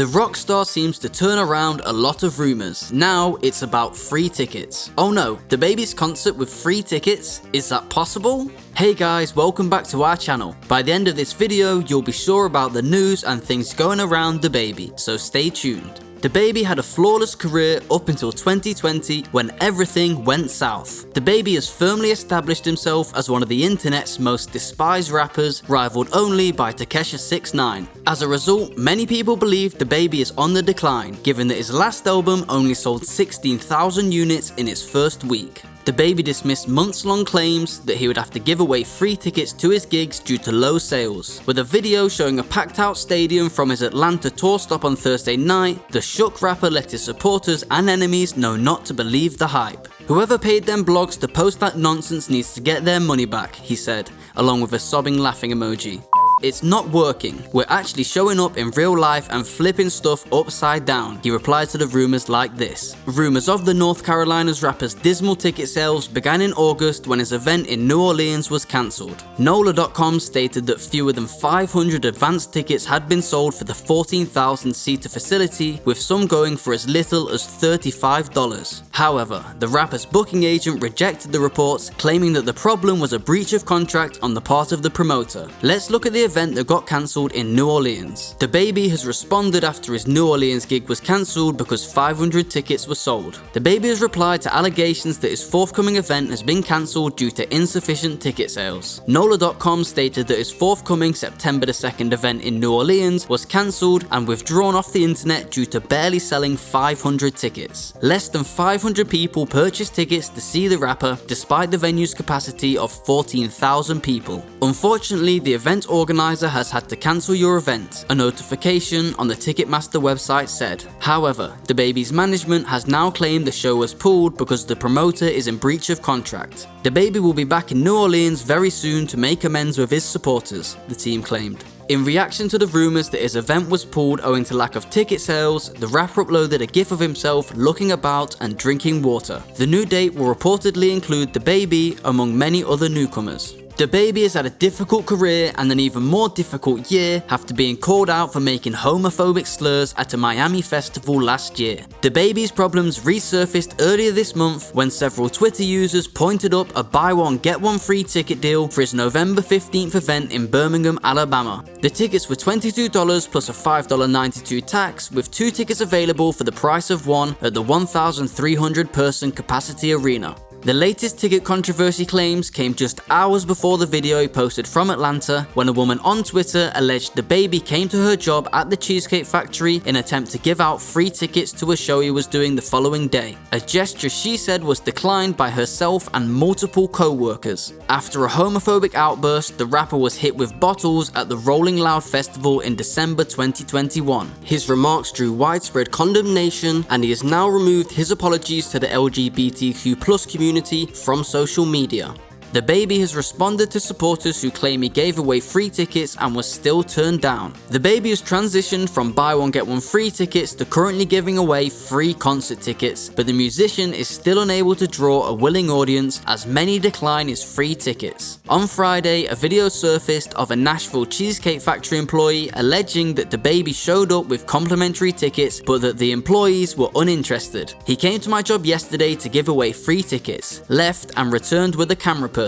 The rockstar seems to turn around a lot of rumors. Now it's about free tickets. Oh no, DaBaby's concert with free tickets? Is that possible? Hey guys, welcome back to our channel. By the end of this video, you'll be sure about the news and things going around DaBaby, so stay tuned. DaBaby had a flawless career up until 2020 when everything went south. DaBaby has firmly established himself as one of the internet's most despised rappers, rivaled only by Tekashi 6ix9ine. As a result, many people believe DaBaby is on the decline, given that his last album only sold 16,000 units in its first week. DaBaby dismissed months-long claims that he would have to give away free tickets to his gigs due to low sales. With a video showing a packed-out stadium from his Atlanta tour stop on Thursday night, the shook rapper let his supporters and enemies know not to believe the hype. "Whoever paid them blogs to post that nonsense needs to get their money back," he said, along with a sobbing laughing emoji. "It's not working. We're actually showing up in real life and flipping stuff upside down," he replied to the rumors like this. Rumors of the North Carolina's rapper's dismal ticket sales began in August when his event in New Orleans was cancelled. NOLA.com stated that fewer than 500 advance tickets had been sold for the 14,000-seater facility, with some going for as little as $35. However, the rapper's booking agent rejected the reports, claiming that the problem was a breach of contract on the part of the promoter. Let's look at the event that got cancelled in New Orleans. DaBaby has responded after his New Orleans gig was cancelled because 500 tickets were sold. DaBaby has replied to allegations that his forthcoming event has been cancelled due to insufficient ticket sales. NOLA.com stated that his forthcoming September 2nd event in New Orleans was cancelled and withdrawn off the internet due to barely selling 500 tickets. Less than 500 people purchased tickets to see the rapper, despite the venue's capacity of 14,000 people. Unfortunately, the event organizer has had to cancel your event, a notification on the Ticketmaster website said. However, DaBaby's management has now claimed the show was pulled because the promoter is in breach of contract. DaBaby will be back in New Orleans very soon to make amends with his supporters, the team claimed. In reaction to the rumors that his event was pulled owing to lack of ticket sales, the rapper uploaded a gif of himself looking about and drinking water. The new date will reportedly include DaBaby among many other newcomers. DaBaby has had a difficult career and an even more difficult year after being called out for making homophobic slurs at a Miami festival last year. DaBaby's problems resurfaced earlier this month when several Twitter users pointed up a buy one get one free ticket deal for his November 15th event in Birmingham, Alabama. The tickets were $22 plus a $5.92 tax, with 2 tickets available for the price of one at the 1,300 person capacity arena. The latest ticket controversy claims came just hours before the video he posted from Atlanta, when a woman on Twitter alleged DaBaby came to her job at the Cheesecake Factory in an attempt to give out free tickets to a show he was doing the following day, a gesture she said was declined by herself and multiple co-workers. After a homophobic outburst, the rapper was hit with bottles at the Rolling Loud Festival in December 2021. His remarks drew widespread condemnation, and he has now removed his apologies to the LGBTQ+ community from social media. DaBaby has responded to supporters who claim he gave away free tickets and was still turned down. DaBaby has transitioned from buy one get one free tickets to currently giving away free concert tickets, but the musician is still unable to draw a willing audience as many decline his free tickets. On Friday, a video surfaced of a Nashville Cheesecake Factory employee alleging that DaBaby showed up with complimentary tickets but that the employees were uninterested. "He came to my job yesterday to give away free tickets, left and returned with a camera person.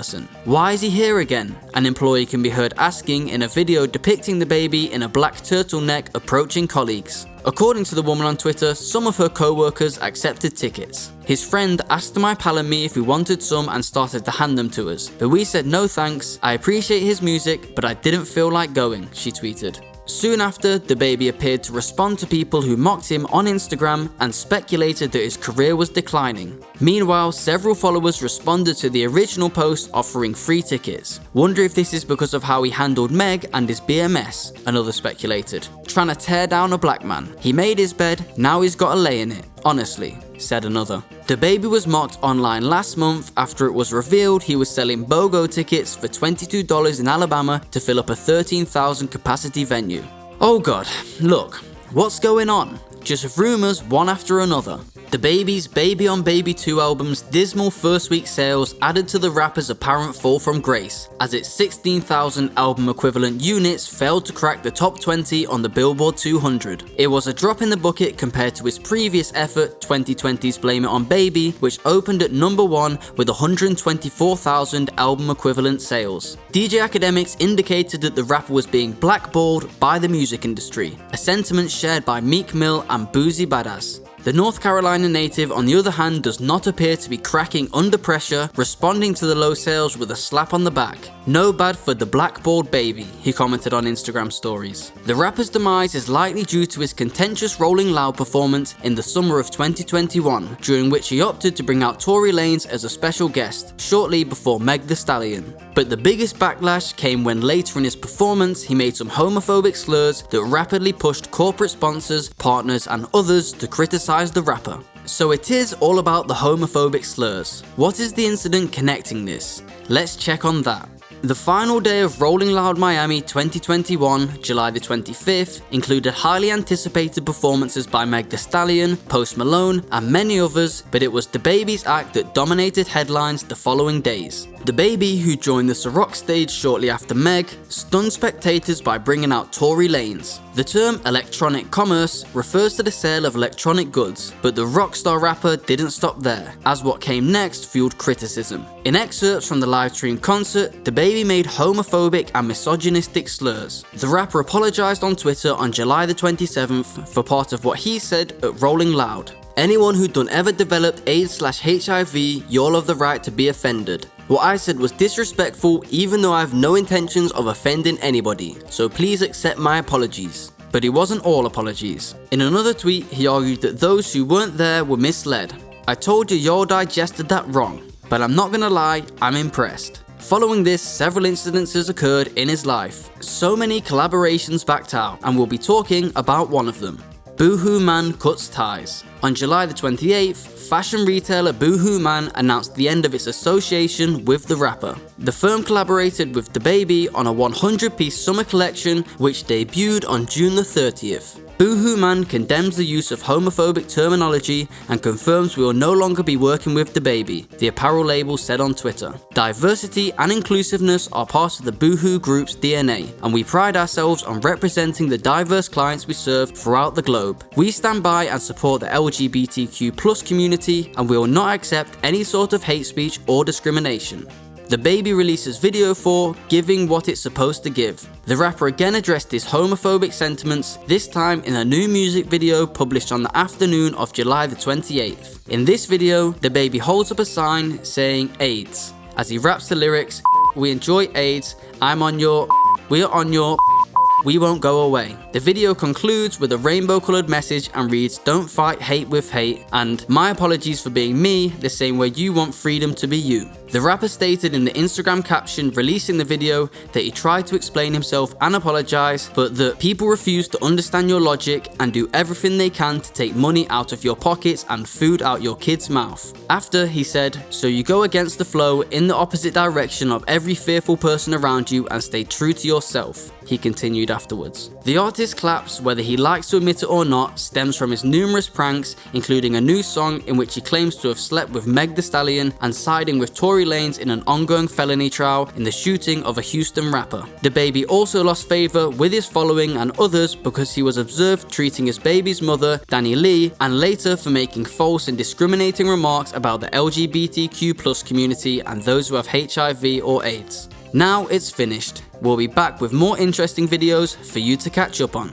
Why is he here again?" An employee can be heard asking in a video depicting DaBaby in a black turtleneck approaching colleagues. According to the woman on Twitter, some of her co-workers accepted tickets. "His friend asked my pal and me if we wanted some and started to hand them to us, but we said no thanks. I appreciate his music, but I didn't feel like going," she tweeted. Soon after, DaBaby appeared to respond to people who mocked him on Instagram and speculated that his career was declining. Meanwhile, several followers responded to the original post offering free tickets. "Wonder if this is because of how he handled Meg and his BMS," another speculated. "Trying to tear down a black man. He made his bed, now he's got to lay in it. Honestly," said another. DaBaby was mocked online last month after it was revealed he was selling BOGO tickets for $22 in Alabama to fill up a 13,000 capacity venue. Oh god, look, what's going on? Just rumors one after another. DaBaby's Baby on Baby 2 album's dismal first week sales added to the rapper's apparent fall from grace, as its 16,000 album equivalent units failed to crack the top 20 on the Billboard 200. It was a drop in the bucket compared to his previous effort, 2020's Blame It on Baby, which opened at number 1 with 124,000 album equivalent sales. DJ Academics indicated that the rapper was being blackballed by the music industry, a sentiment shared by Meek Mill and Boozy Badass. The North Carolina native, on the other hand, does not appear to be cracking under pressure, responding to the low sales with a slap on the back. "No bad for the blackballed baby," he commented on Instagram stories. The rapper's demise is likely due to his contentious Rolling Loud performance in the summer of 2021, during which he opted to bring out Tory Lanez as a special guest, shortly before Meg Thee Stallion. But the biggest backlash came when later in his performance he made some homophobic slurs that rapidly pushed corporate sponsors, partners and others to criticize the rapper. So it is all about the homophobic slurs. What is the incident connecting this? Let's check on that. The final day of Rolling Loud Miami 2021, July the 25th, included highly anticipated performances by Meg Thee Stallion, Post Malone, and many others, but it was DaBaby's act that dominated headlines the following days. DaBaby, who joined the Ciroc stage shortly after Meg, stunned spectators by bringing out Tory Lanez. The term electronic commerce refers to the sale of electronic goods, but the rockstar rapper didn't stop there, as what came next fueled criticism. In excerpts from the live stream concert, DaBaby made homophobic and misogynistic slurs. The rapper apologized on Twitter on July the 27th for part of what he said at Rolling Loud. "Anyone who done ever developed AIDS/HIV, y'all have the right to be offended. What I said was disrespectful, even though I have no intentions of offending anybody, so please accept my apologies." But it wasn't all apologies. In another tweet, he argued that those who weren't there were misled. "I told you y'all digested that wrong, but I'm not gonna lie, I'm impressed." Following this, several incidences occurred in his life. So many collaborations backed out, and we'll be talking about one of them. Boohoo Man cuts ties. On July the 28th, fashion retailer Boohoo Man announced the end of its association with the rapper. The firm collaborated with DaBaby on a 100-piece summer collection which debuted on June the 30th. Boohoo Man condemns the use of homophobic terminology and confirms we will no longer be working with DaBaby, the apparel label said on Twitter. "Diversity and inclusiveness are part of the Boohoo Group's DNA, and we pride ourselves on representing the diverse clients we serve throughout the globe. We stand by and support the LGBTQ+ community, and we will not accept any sort of hate speech or discrimination." DaBaby releases video for Giving What It's Supposed to Give. The rapper again addressed his homophobic sentiments, this time in a new music video published on the afternoon of July the 28th. In this video, DaBaby holds up a sign saying AIDS, as he raps the lyrics, "We enjoy AIDS, I'm on your, we are on your, we won't go away." The video concludes with a rainbow colored message and reads, "Don't fight hate with hate," and "My apologies for being me, the same way you want freedom to be you." The rapper stated in the Instagram caption releasing the video that he tried to explain himself and apologize, but that people refuse to understand your logic and do everything they can to take money out of your pockets and food out your kid's mouth. After, he said, "So you go against the flow in the opposite direction of every fearful person around you and stay true to yourself," he continued afterwards. The artist claps, whether he likes to admit it or not, stems from his numerous pranks, including a new song in which he claims to have slept with Meg Thee Stallion and siding with Tory Lanez in an ongoing felony trial in the shooting of a Houston rapper. DaBaby also lost favor with his following and others because he was observed treating his baby's mother, Danny Lee, and later for making false and discriminating remarks about the LGBTQ+ community and those who have HIV or AIDS. Now it's finished. We'll be back with more interesting videos for you to catch up on.